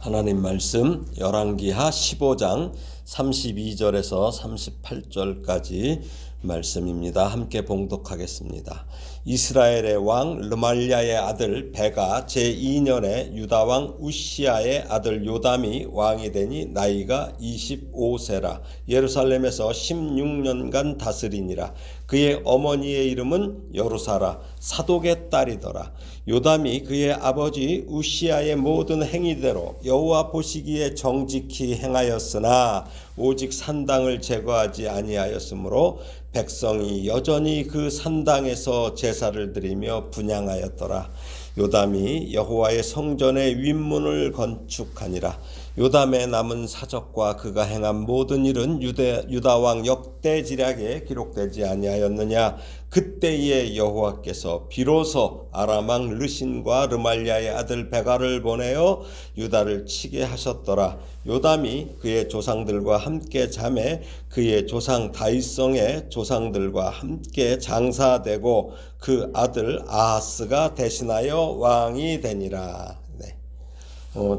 하나님 말씀 열왕기하 15장 32절에서 38절까지 말씀입니다. 함께 봉독하겠습니다. 이스라엘의 왕 르말랴의 아들 베가 제2년에 유다왕 우시야의 아들 요담이 왕이 되니 나이가 25세라. 예루살렘에서 16년간 다스리니라. 그의 어머니의 이름은 여루사라 사독의 딸이더라. 요담이 그의 아버지 우시야의 모든 행위대로 여호와 보시기에 정직히 행하였으나 오직 산당을 제거하지 아니하였으므로 백성이 여전히 그 산당에서 제사를 드리며 분향하였더라. 요담이 여호와의 성전의 윗문을 건축하니라. 요담의 남은 사적과 그가 행한 모든 일은 유다왕 역대지략에 기록되지 아니하였느냐. 그때에 여호와께서 비로소 아람왕 르신과 르말랴의 아들 베가를 보내어 유다를 치게 하셨더라. 요담이 그의 조상들과 함께 잠에 그의 조상 다윗성의 조상들과 함께 장사되고 그 아들 아하스가 대신하여 왕이 되니라.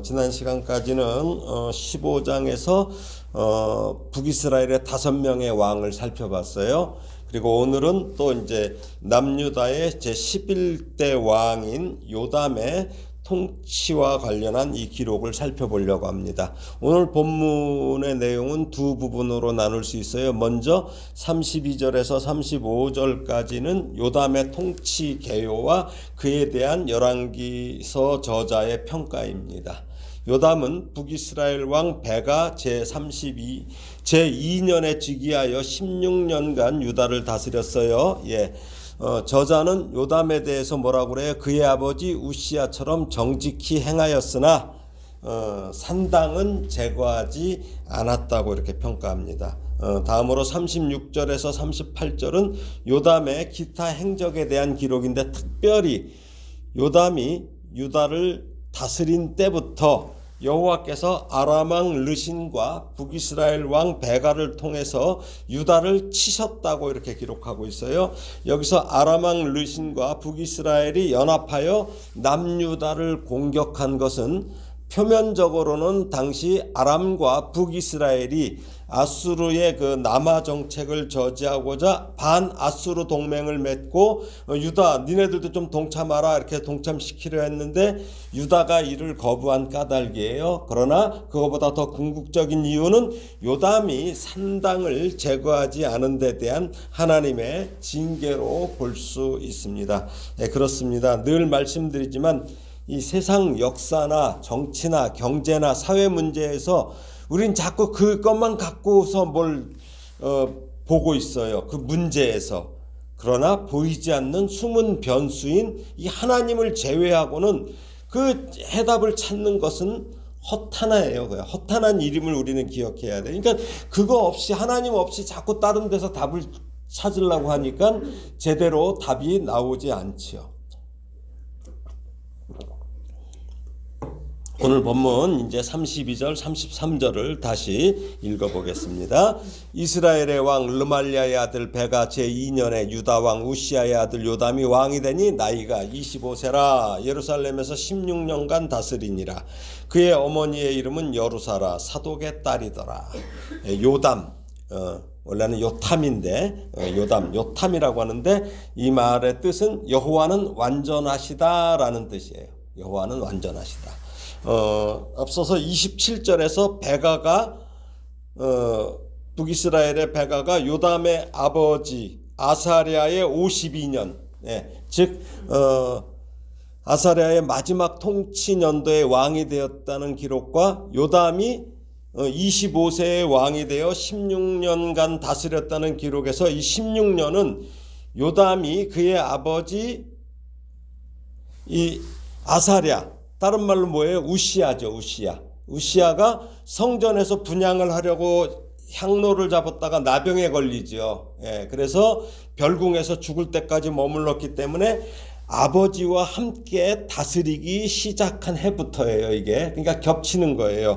지난 시간까지는 15장에서 북이스라엘의 5명의 왕을 살펴봤어요. 그리고 오늘은 또 이제 남유다의 제11대 왕인 요담의 통치와 관련한 이 기록을 살펴보려고 합니다. 오늘 본문의 내용은 두 부분으로 나눌 수 있어요. 먼저 32절에서 35절까지는 요담의 통치 개요와 그에 대한 열왕기서 저자의 평가입니다. 요담은 북이스라엘 왕 베가 제2년에 즉위하여 16년간 유다를 다스렸어요. 저자는 요담에 대해서 뭐라고 그래요? 그의 아버지 우시야처럼 정직히 행하였으나 산당은 제거하지 않았다고 이렇게 평가합니다. 다음으로 36절에서 38절은 요담의 기타 행적에 대한 기록인데 특별히 요담이 유다를 다스린 때부터 여호와께서 아람왕 르신과 북이스라엘 왕 베가를 통해서 유다를 치셨다고 이렇게 기록하고 있어요. 여기서 아람왕 르신과 북이스라엘이 연합하여 남유다를 공격한 것은 표면적으로는 당시 아람과 북이스라엘이 아수르의 그 남하 정책을 저지하고자 반아수르 동맹을 맺고 유다 니네들도 좀 동참하라 이렇게 동참시키려 했는데 유다가 이를 거부한 까닭이에요. 그러나 그거보다 더 궁극적인 이유는 요담이 산당을 제거하지 않은 데 대한 하나님의 징계로 볼 수 있습니다. 그렇습니다. 늘 말씀드리지만 이 세상 역사나 정치나 경제나 사회 문제에서 우린 자꾸 그것만 갖고서 뭘 보고 있어요. 그 문제에서. 그러나 보이지 않는 숨은 변수인 이 하나님을 제외하고는 그 해답을 찾는 것은 허탄해요. 허탄한 일임을 우리는 기억해야 돼. 그러니까 그거 없이 하나님 없이 자꾸 다른 데서 답을 찾으려고 하니까 제대로 답이 나오지 않지요. 오늘 본문 이제 32절 33절을 다시 읽어보겠습니다. 이스라엘의 왕 르말랴의 아들 베가 제2년에 유다왕 우시야의 아들 요담이 왕이 되니 나이가 25세라. 예루살렘에서 16년간 다스리니라. 그의 어머니의 이름은 여루사라 사독의 딸이더라. 요담 원래는 요탐인데 요탐이라고 하는데 이 말의 뜻은 여호와는 완전하시다라는 뜻이에요. 여호와는 완전하시다. 앞서서 27절에서 베가가 북이스라엘의 베가가 요담의 아버지 아사랴의 52년 즉 아사랴의 마지막 통치 년도에 왕이 되었다는 기록과 요담이 25세의 왕이 되어 16년간 다스렸다는 기록에서 이 16년은 요담이 그의 아버지 이 아사랴 다른 말로 뭐예요? 우시야죠. 우시야가 성전에서 분향을 하려고 향로를 잡았다가 나병에 걸리죠. 그래서 별궁에서 죽을 때까지 머물렀기 때문에 아버지와 함께 다스리기 시작한 해부터예요. 이게 그러니까 겹치는 거예요.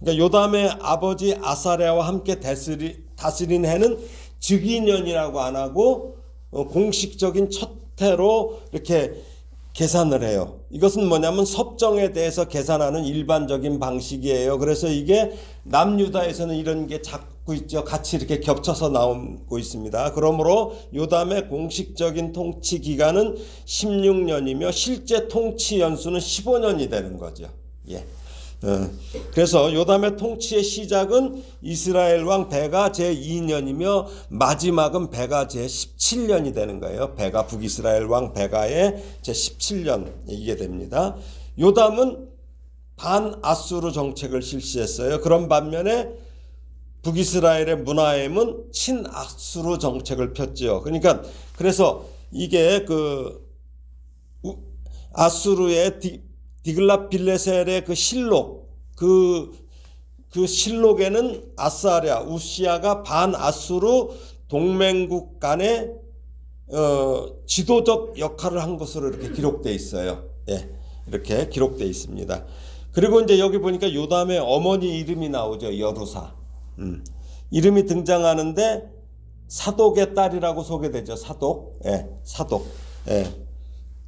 그러니까 요담의 아버지 아사랴와 함께 다스린 해는 즉위년이라고 안 하고 공식적인 첫 해로 이렇게 계산을 해요. 이것은 뭐냐면 섭정에 대해서 계산하는 일반적인 방식이에요. 그래서 이게 남유다에서는 이런 게 자꾸 있죠. 같이 이렇게 겹쳐서 나오고 있습니다. 그러므로 요담의 공식적인 통치 기간은 16년이며 실제 통치 연수는 15년이 되는 거죠. 예. 그래서 요담의 통치의 시작은 이스라엘 왕 베가 제2년이며 마지막은 베가 제17년이 되는 거예요. 베가 북이스라엘 왕 베가의 제17년 이게 됩니다. 요담은 반아수르 정책을 실시했어요. 그런 반면에 북이스라엘의 문하엠은 친아수르 정책을 폈죠. 그러니까 그래서 이게 그 아수르의 디글랏빌레셀의 그 실록, 그 실록에는 아사랴, 우시아가 반아수르 동맹국 간의 지도적 역할을 한 것으로 이렇게 기록되어 있어요. 예, 이렇게 기록되어 있습니다. 그리고 이제 여기 보니까 요담의 어머니 이름이 나오죠. 여루사. 이름이 등장하는데 사독의 딸이라고 소개되죠. 사독. 예, 사독. 예.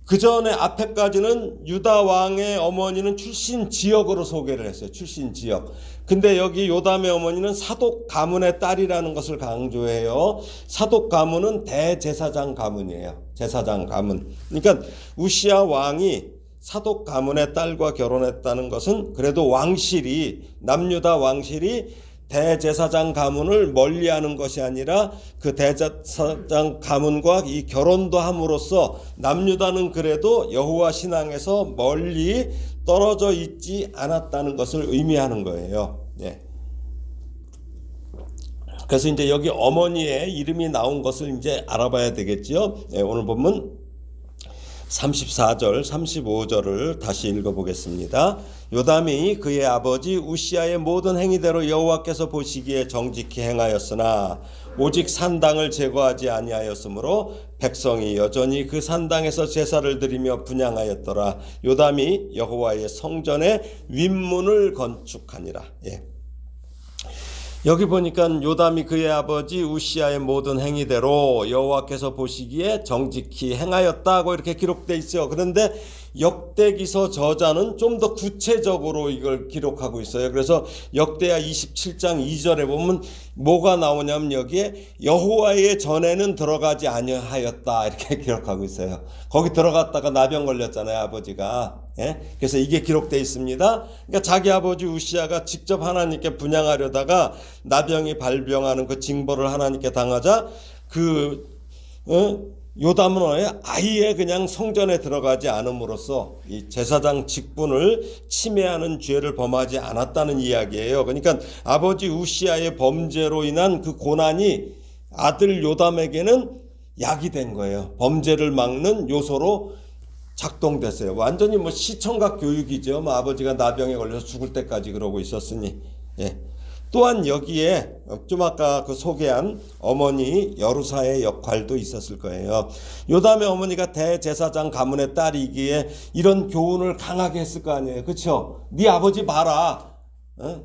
그 전에 앞에까지는 유다 왕의 어머니는 출신 지역으로 소개를 했어요. 출신 지역. 근데 여기 요담의 어머니는 사독 가문의 딸이라는 것을 강조해요. 사독 가문은 대제사장 가문이에요. 제사장 가문. 그러니까 우시아 왕이 사독 가문의 딸과 결혼했다는 것은 그래도 왕실이 남유다 왕실이 대제사장 가문을 멀리하는 것이 아니라 그 대제사장 가문과 이 결혼도 함으로써 남유다는 그래도 여호와 신앙에서 멀리 떨어져 있지 않았다는 것을 의미하는 거예요. 예. 그래서 이제 여기 어머니의 이름이 나온 것을 이제 알아봐야 되겠죠. 예, 오늘 보면 34절, 35절을 다시 읽어보겠습니다. 요담이 그의 아버지 우시아의 모든 행위대로 여호와께서 보시기에 정직히 행하였으나 오직 산당을 제거하지 아니하였으므로 백성이 여전히 그 산당에서 제사를 드리며 분향하였더라. 요담이 여호와의 성전의 윗문을 건축하니라. 예. 여기 보니까 요담이 그의 아버지 우시아의 모든 행위대로 여호와께서 보시기에 정직히 행하였다고 이렇게 기록되어 있죠. 그런데 역대기서 저자는 좀 더 구체적으로 이걸 기록하고 있어요. 그래서 역대하 27장 2절에 보면 뭐가 나오냐면 여기에 여호와의 전에는 들어가지 아니하였다 이렇게 기록하고 있어요. 거기 들어갔다가 나병 걸렸잖아요, 아버지가. 예? 그래서 이게 기록되어 있습니다. 그러니까 자기 아버지 우시아가 직접 하나님께 분향하려다가 나병이 발병하는 그 징벌을 하나님께 당하자 요담은 아예 그냥 성전에 들어가지 않음으로써 이 제사장 직분을 침해하는 죄를 범하지 않았다는 이야기예요. 그러니까 아버지 우시아의 범죄로 인한 그 고난이 아들 요담에게는 약이 된 거예요. 범죄를 막는 요소로 작동됐어요. 완전히 뭐 시청각 교육이죠. 뭐 아버지가 나병에 걸려서 죽을 때까지 그러고 있었으니. 예. 또한 여기에 좀 아까 그 소개한 어머니 여루사의 역할도 있었을 거예요. 요담의 어머니가 대제사장 가문의 딸이기에 이런 교훈을 강하게 했을 거 아니에요. 그렇죠? 네 아버지 봐라.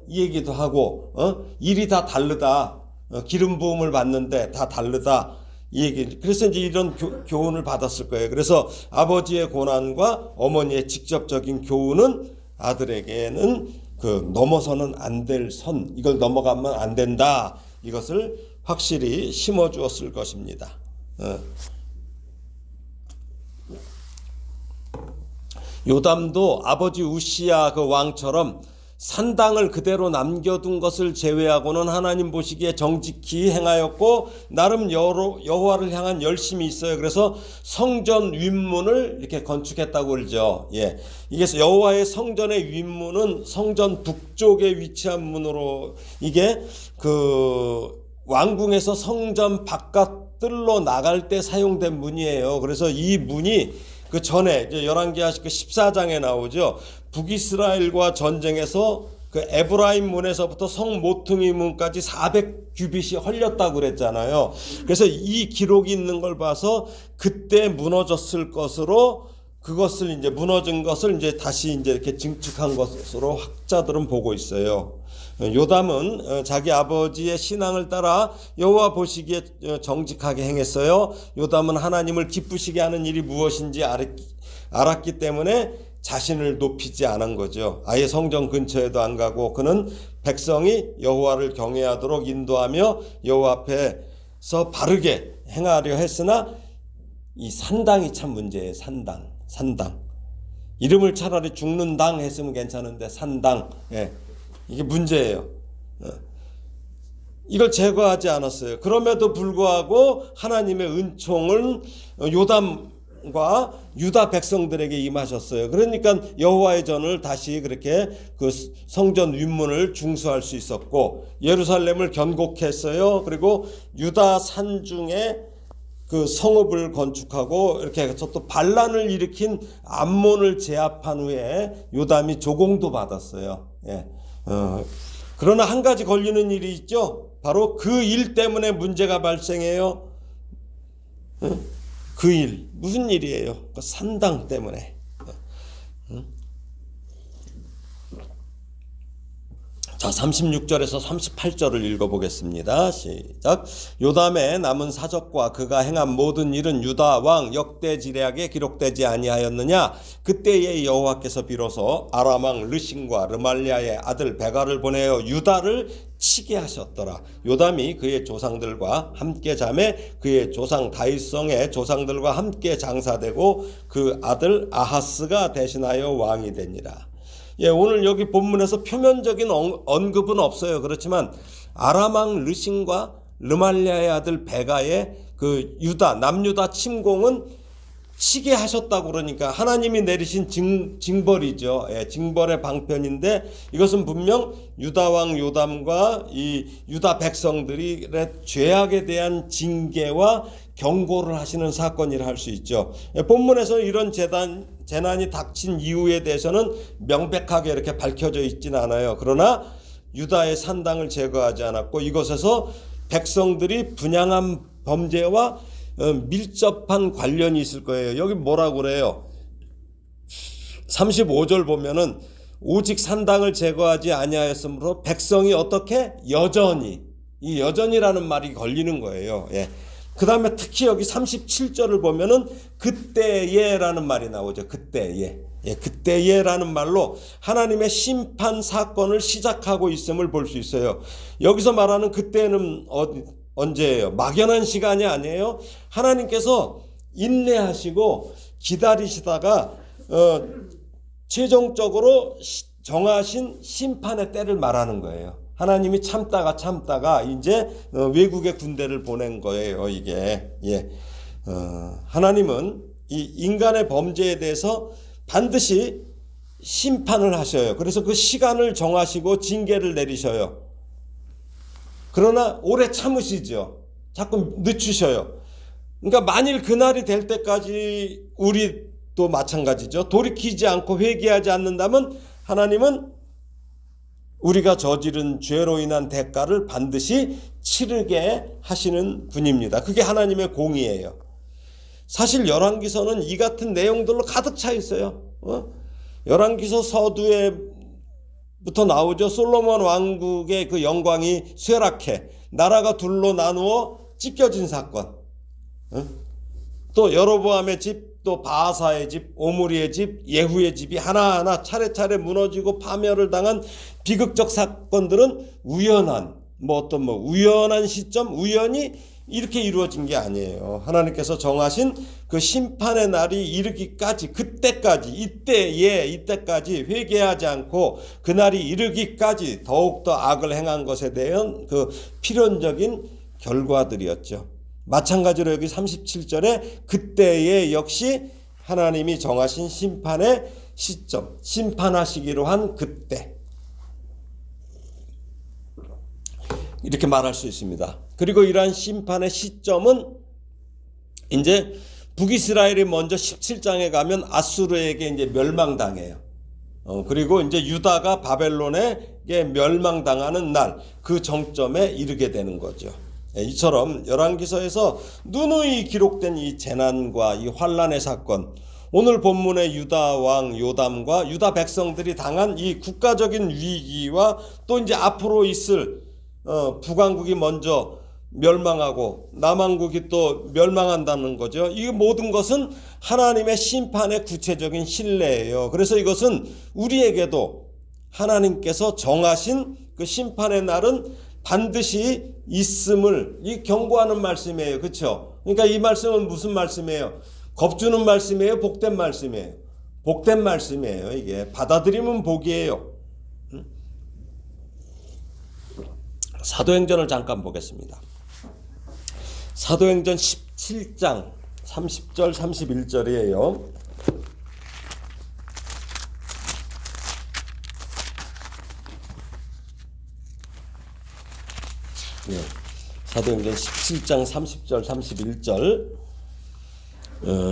이 얘기도 하고 일이 다 다르다. 기름 부음을 받는데 다 다르다. 이 얘기. 그래서 이제 이런 교훈을 받았을 거예요. 그래서 아버지의 고난과 어머니의 직접적인 교훈은 아들에게는 넘어서는 안 될 선, 이걸 넘어가면 안 된다. 이것을 확실히 심어 주었을 것입니다. 요담도 아버지 우시아 그 왕처럼 산당을 그대로 남겨둔 것을 제외하고는 하나님 보시기에 정직히 행하였고 나름 여호와를 향한 열심이 있어요. 그래서 성전 윗문을 이렇게 건축했다고 그러죠. 예. 이게 여호와의 성전의 윗문은 성전 북쪽에 위치한 문으로 이게 그 왕궁에서 성전 바깥 뜰로 나갈 때 사용된 문이에요. 그래서 이 문이 그 전에 열왕기하 14장에 나오죠. 북이스라엘과 전쟁에서 그 에브라임 문에서부터 성 모퉁이 문까지 400규빗이 헐렸다고 그랬잖아요. 그래서 이 기록이 있는 걸 봐서 그때 무너졌을 것으로 그것을 이제 무너진 것을 이제 다시 이제 이렇게 증축한 것으로 학자들은 보고 있어요. 요담은 자기 아버지의 신앙을 따라 여호와 보시기에 정직하게 행했어요. 요담은 하나님을 기쁘시게 하는 일이 무엇인지 알았기 때문에 자신을 높이지 않은 거죠. 아예 성전 근처에도 안 가고 그는 백성이 여호와를 경외하도록 인도하며 여호와 앞에서 바르게 행하려 했으나 이 산당이 참 문제예요. 산당. 이름을 차라리 죽는 당 했으면 괜찮은데 산당. 예. 이게 문제예요. 이걸 제거하지 않았어요. 그럼에도 불구하고 하나님의 은총은 요담과 유다 백성들에게 임하셨어요. 그러니까 여호와의 전을 다시 그렇게 그 성전 윗문을 중수할 수 있었고 예루살렘을 견고했어요. 그리고 유다 산중에 그 성읍을 건축하고 이렇게 해서 또 반란을 일으킨 암몬을 제압한 후에 요담이 조공도 받았어요. 예. 그러나 한 가지 걸리는 일이 있죠. 바로 그 일 때문에 문제가 발생해요. 그 일, 무슨 일이에요? 그 산당 때문에. 자, 36절에서 38절을 읽어보겠습니다. 시작. 요담의 남은 사적과 그가 행한 모든 일은 유다 왕 역대지략에 기록되지 아니하였느냐? 그때에 여호와께서 비로소 아람 왕 르신과 르말리아의 아들 베가를 보내어 유다를 치게 하셨더라. 요담이 그의 조상들과 함께 자매 그의 조상 다윗성의 조상들과 함께 장사되고 그 아들 아하스가 대신하여 왕이 되니라. 예, 오늘 여기 본문에서 표면적인 언급은 없어요. 그렇지만 아람 왕 르신과 르말리아의 아들 베가의 그 유다 남유다 침공은 치게 하셨다고 그러니까 하나님이 내리신 징벌이죠. 예, 징벌의 방편인데 이것은 분명 유다 왕 요담과 이 유다 백성들이 죄악에 대한 징계와 경고를 하시는 사건이라 할 수 있죠. 예, 본문에서 이런 재난이 닥친 이유에 대해서는 명백하게 이렇게 밝혀져 있지는 않아요. 그러나 유다의 산당을 제거하지 않았고 이것에서 백성들이 분향한 범죄와 밀접한 관련이 있을 거예요. 여기 뭐라고 그래요? 35절 보면은 오직 산당을 제거하지 아니하였으므로 백성이 어떻게? 여전히. 이 여전이라는 말이 걸리는 거예요. 예. 그 다음에 특히 여기 37절을 보면은 그때에라는 말이 나오죠. 그때에. 예, 그때에라는 말로 하나님의 심판 사건을 시작하고 있음을 볼 수 있어요. 여기서 말하는 그때는 언제예요? 막연한 시간이 아니에요. 하나님께서 인내하시고 기다리시다가 최종적으로 정하신 심판의 때를 말하는 거예요. 하나님이 참다가 이제 외국의 군대를 보낸 거예요. 이게 예. 하나님은 이 인간의 범죄에 대해서 반드시 심판을 하셔요. 그래서 그 시간을 정하시고 징계를 내리셔요. 그러나 오래 참으시죠. 자꾸 늦추셔요. 그러니까 만일 그날이 될 때까지 우리도 마찬가지죠. 돌이키지 않고 회개하지 않는다면 하나님은 우리가 저지른 죄로 인한 대가를 반드시 치르게 하시는 분입니다. 그게 하나님의 공의예요. 사실 열왕기서는 이 같은 내용들로 가득 차 있어요. 열왕기서 서두에부터 나오죠. 솔로몬 왕국의 그 영광이 쇠락해 나라가 둘로 나누어 찢겨진 사건. 또 여로보암의 집, 또 바하사의 집, 오므리의 집, 예후의 집이 하나하나 차례차례 무너지고 파멸을 당한 비극적 사건들은 우연한 우연한 시점, 우연히 이렇게 이루어진 게 아니에요. 하나님께서 정하신 그 심판의 날이 이르기까지, 그때까지, 이때까지 회개하지 않고 그날이 이르기까지 더욱더 악을 행한 것에 대한 그 필연적인 결과들이었죠. 마찬가지로 여기 37절에 그때에 역시 하나님이 정하신 심판의 시점, 심판하시기로 한 그때, 이렇게 말할 수 있습니다. 그리고 이러한 심판의 시점은 이제 북이스라엘이 먼저 17장에 가면 아수르에게 이제 멸망당해요. 그리고 이제 유다가 바벨론에게 멸망당하는 날, 그 정점에 이르게 되는 거죠. 이처럼 열왕기서에서 누누이 기록된 이 재난과 이 환란의 사건, 오늘 본문의 유다 왕 요담과 유다 백성들이 당한 이 국가적인 위기와 또 이제 앞으로 있을 북왕국이 먼저 멸망하고 남왕국이 또 멸망한다는 거죠. 이 모든 것은 하나님의 심판의 구체적인 신뢰예요. 그래서 이것은 우리에게도 하나님께서 정하신 그 심판의 날은 반드시 있음을 이 경고하는 말씀이에요. 그렇죠? 그러니까 이 말씀은 무슨 말씀이에요? 겁주는 말씀이에요? 복된 말씀이에요? 복된 말씀이에요. 이게 받아들이면 복이에요. 사도행전을 잠깐 보겠습니다. 사도행전 17장 30절 31절이에요. 네. 사도행전 17장 30절 31절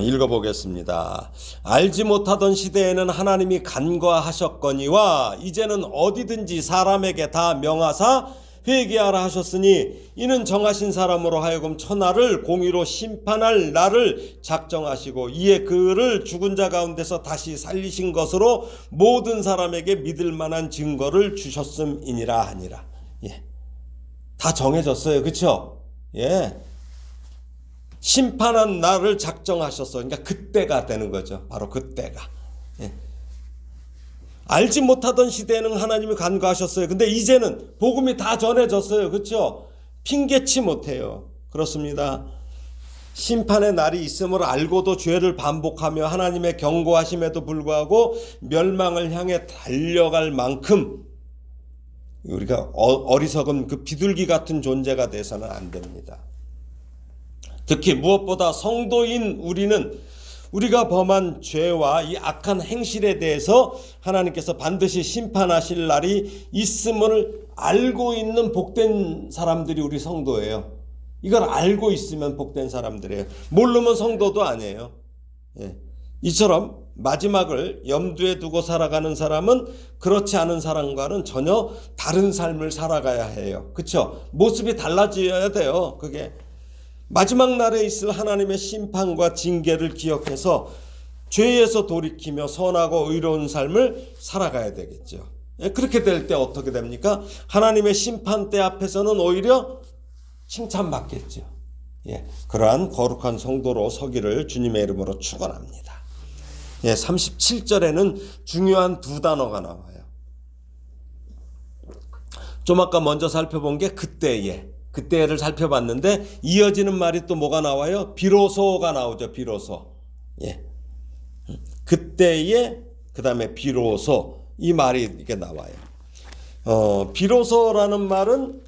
읽어보겠습니다. 알지 못하던 시대에는 하나님이 간과하셨거니와 이제는 어디든지 사람에게 다 명하사 회개하라 하셨으니 이는 정하신 사람으로 하여금 천하를 공의로 심판할 날을 작정하시고 이에 그를 죽은 자 가운데서 다시 살리신 것으로 모든 사람에게 믿을 만한 증거를 주셨음이니라 하니라. 예. 다 정해졌어요. 그렇죠? 예. 심판한 날을 작정하셨어. 그러니까 그때가 되는 거죠. 바로 그때가. 예. 알지 못하던 시대에는 하나님이 간과하셨어요. 근데 이제는 복음이 다 전해졌어요. 그렇죠? 핑계치 못해요. 그렇습니다. 심판의 날이 있음을 알고도 죄를 반복하며 하나님의 경고하심에도 불구하고 멸망을 향해 달려갈 만큼 우리가 어리석은 그 비둘기 같은 존재가 돼서는 안 됩니다. 특히 무엇보다 성도인 우리가 범한 죄와 이 악한 행실에 대해서 하나님께서 반드시 심판하실 날이 있음을 알고 있는 복된 사람들이 우리 성도예요. 이걸 알고 있으면 복된 사람들이에요. 모르면 성도도 아니에요. 예. 이처럼 마지막을 염두에 두고 살아가는 사람은 그렇지 않은 사람과는 전혀 다른 삶을 살아가야 해요. 그렇죠? 모습이 달라져야 돼요. 그게 마지막 날에 있을 하나님의 심판과 징계를 기억해서 죄에서 돌이키며 선하고 의로운 삶을 살아가야 되겠죠. 그렇게 될 때 어떻게 됩니까? 하나님의 심판대 앞에서는 오히려 칭찬받겠죠. 예, 그러한 거룩한 성도로 서기를 주님의 이름으로 축원합니다. 예, 37절에는 중요한 두 단어가 나와요. 좀 아까 먼저 살펴본 게 그때를 살펴봤는데 이어지는 말이 또 뭐가 나와요? 비로소가 나오죠. 비로소. 예. 그때에 그다음에 비로소 이 말이 이렇게 나와요. 비로소라는 말은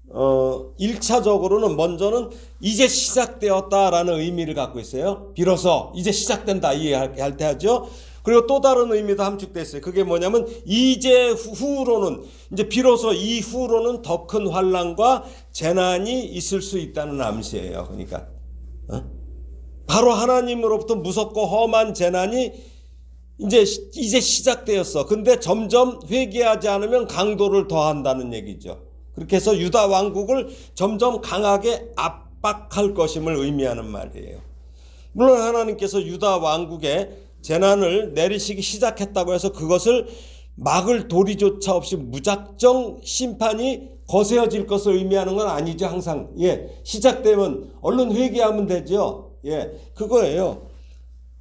1차적으로는 먼저는 이제 시작되었다라는 의미를 갖고 있어요. 비로소 이제 시작된다 이해할 때 하죠. 그리고 또 다른 의미도 함축되어 있어요. 그게 뭐냐면 이제 후로는 이제 비로소 이후로는 더 큰 환난과 재난이 있을 수 있다는 암시예요. 그러니까 바로 하나님으로부터 무섭고 험한 재난이 이제 시작되었어. 근데 점점 회개하지 않으면 강도를 더한다는 얘기죠. 그렇게 해서 유다 왕국을 점점 강하게 압박할 것임을 의미하는 말이에요. 물론 하나님께서 유다 왕국에 재난을 내리시기 시작했다고 해서 그것을 막을 도리조차 없이 무작정 심판이 거세어질 것을 의미하는 건 아니죠. 항상 시작되면 얼른 회개하면 되죠. 그거예요.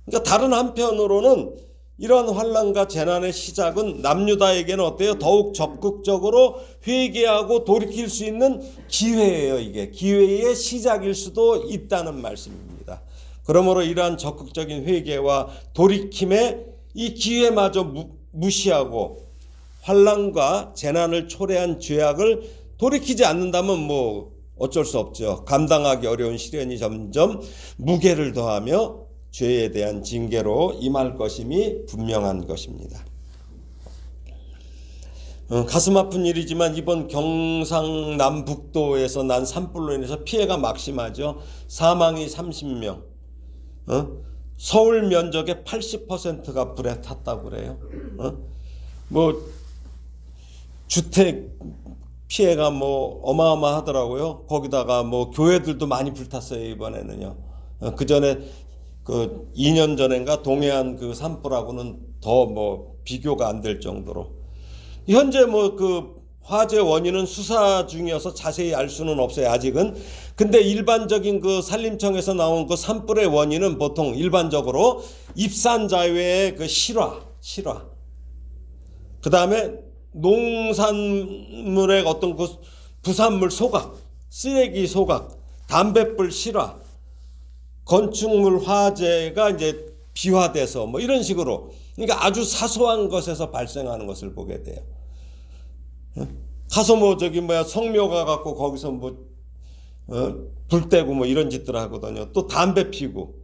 그러니까 다른 한편으로는 이러한 환난과 재난의 시작은 남유다에게는 어때요? 더욱 적극적으로 회개하고 돌이킬 수 있는 기회예요. 이게 기회의 시작일 수도 있다는 말씀입니다. 그러므로 이러한 적극적인 회개와 돌이킴에 이 기회마저 무시하고 환난과 재난을 초래한 죄악을 돌이키지 않는다면 뭐 어쩔 수 없죠. 감당하기 어려운 시련이 점점 무게를 더하며 죄에 대한 징계로 임할 것임이 분명한 것입니다. 가슴 아픈 일이지만 이번 경상남북도에서 난 산불로 인해서 피해가 막심하죠. 사망이 30명. 서울 면적의 80%가 불에 탔다고 그래요. 뭐 주택 피해가 뭐 어마어마하더라고요. 거기다가 뭐 교회들도 많이 불탔어요. 이번에는요. 그 전에 그 2년 전인가 동해안 그 산불하고는 더 뭐 비교가 안 될 정도로 현재 뭐 그 화재 원인은 수사 중이어서 자세히 알 수는 없어요, 아직은. 근데 일반적인 그 산림청에서 나온 그 산불의 원인은 보통 일반적으로 입산자외의 그 실화. 그 다음에 농산물의 어떤 그 부산물 소각, 쓰레기 소각, 담뱃불 실화, 건축물 화재가 이제 비화돼서 뭐 이런 식으로, 그러니까 아주 사소한 것에서 발생하는 것을 보게 돼요. 가서 뭐 저기 뭐야 성묘가 갖고 거기서 뭐 불 떼고 뭐 이런 짓들 하거든요. 또 담배 피고,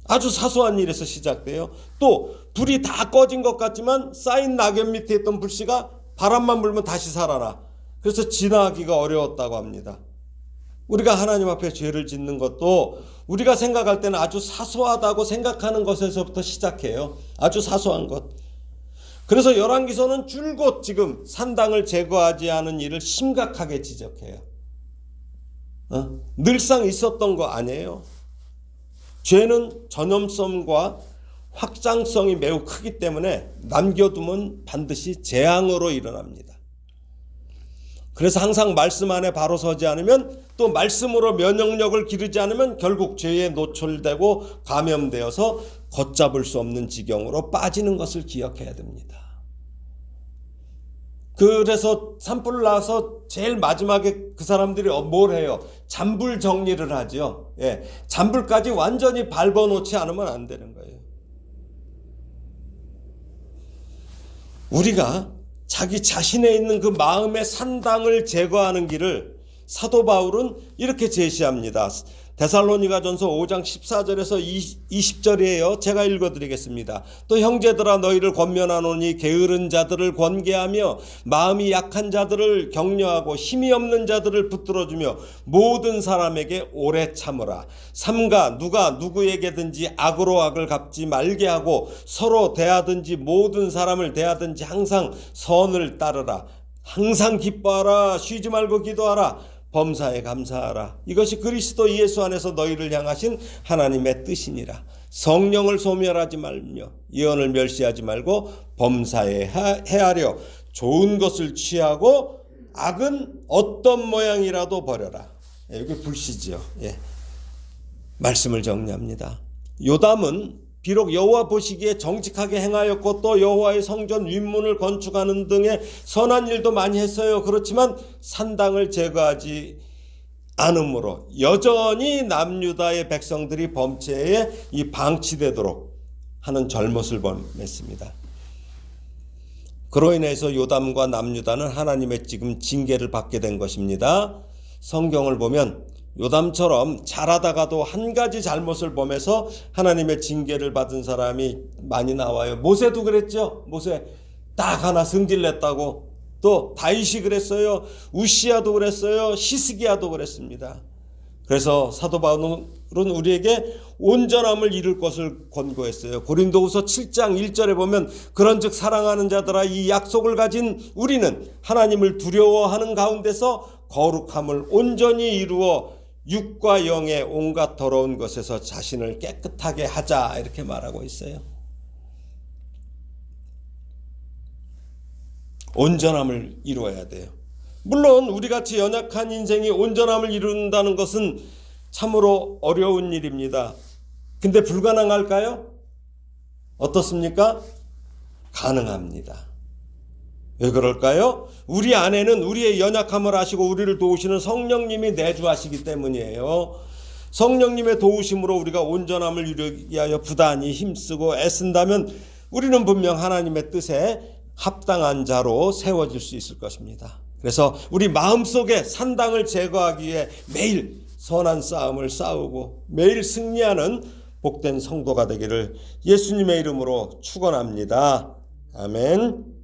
아주 사소한 일에서 시작돼요. 또 불이 다 꺼진 것 같지만 쌓인 낙엽 밑에 있던 불씨가 바람만 불면 다시 살아나. 그래서 지나기가 어려웠다고 합니다. 우리가 하나님 앞에 죄를 짓는 것도 우리가 생각할 때는 아주 사소하다고 생각하는 것에서부터 시작해요. 아주 사소한 것. 그래서 열왕기서는 줄곧 지금 산당을 제거하지 않은 일을 심각하게 지적해요. 늘상 있었던 거 아니에요. 죄는 전염성과 확장성이 매우 크기 때문에 남겨두면 반드시 재앙으로 일어납니다. 그래서 항상 말씀 안에 바로 서지 않으면, 또 말씀으로 면역력을 기르지 않으면 결국 죄에 노출되고 감염되어서 걷잡을 수 없는 지경으로 빠지는 것을 기억해야 됩니다. 그래서 산불 나서 제일 마지막에 그 사람들이 뭘 해요? 잔불 정리를 하죠. 예, 잔불까지 완전히 밟아놓지 않으면 안 되는 거예요. 우리가 자기 자신에 있는 그 마음의 산당을 제거하는 길을 사도 바울은 이렇게 제시합니다. 데살로니가전서 5장 14절에서 20절이에요. 제가 읽어드리겠습니다. 또 형제들아 너희를 권면하노니 게으른 자들을 권계하며 마음이 약한 자들을 격려하고 힘이 없는 자들을 붙들어주며 모든 사람에게 오래 참으라. 삼가 누가 누구에게든지 악으로 악을 갚지 말게 하고 서로 대하든지 모든 사람을 대하든지 항상 선을 따르라. 항상 기뻐하라. 쉬지 말고 기도하라. 범사에 감사하라. 이것이 그리스도 예수 안에서 너희를 향하신 하나님의 뜻이니라. 성령을 소멸하지 말며 예언을 멸시하지 말고 범사에 헤아려 좋은 것을 취하고 악은 어떤 모양이라도 버려라. 여기 불씨지요. 예. 말씀을 정리합니다. 요담은 비록 여호와 보시기에 정직하게 행하였고 또 여호와의 성전 윗문을 건축하는 등의 선한 일도 많이 했어요. 그렇지만 산당을 제거하지 않으므로 여전히 남유다의 백성들이 범죄에 방치되도록 하는 잘못을 범했습니다. 그로 인해서 요담과 남유다는 하나님의 지금 징계를 받게 된 것입니다. 성경을 보면 요담처럼 잘하다가도 한 가지 잘못을 범해서 하나님의 징계를 받은 사람이 많이 나와요. 모세도 그랬죠. 모세 딱 하나 승질냈다고. 또 다윗이 그랬어요. 우시야도 그랬어요. 히스기야도 그랬습니다. 그래서 사도 바울은 우리에게 온전함을 이룰 것을 권고했어요. 고린도후서 7장 1절에 보면 그런즉 사랑하는 자들아 이 약속을 가진 우리는 하나님을 두려워하는 가운데서 거룩함을 온전히 이루어 육과 영의 온갖 더러운 것에서 자신을 깨끗하게 하자, 이렇게 말하고 있어요. 온전함을 이루어야 돼요. 물론 우리같이 연약한 인생이 온전함을 이룬다는 것은 참으로 어려운 일입니다. 근데 불가능할까요? 어떻습니까? 가능합니다. 왜 그럴까요? 우리 안에는 우리의 연약함을 아시고 우리를 도우시는 성령님이 내주하시기 때문이에요. 성령님의 도우심으로 우리가 온전함을 이루기 위하여 부단히 힘쓰고 애쓴다면 우리는 분명 하나님의 뜻에 합당한 자로 세워질 수 있을 것입니다. 그래서 우리 마음속에 산당을 제거하기 위해 매일 선한 싸움을 싸우고 매일 승리하는 복된 성도가 되기를 예수님의 이름으로 축원합니다. 아멘.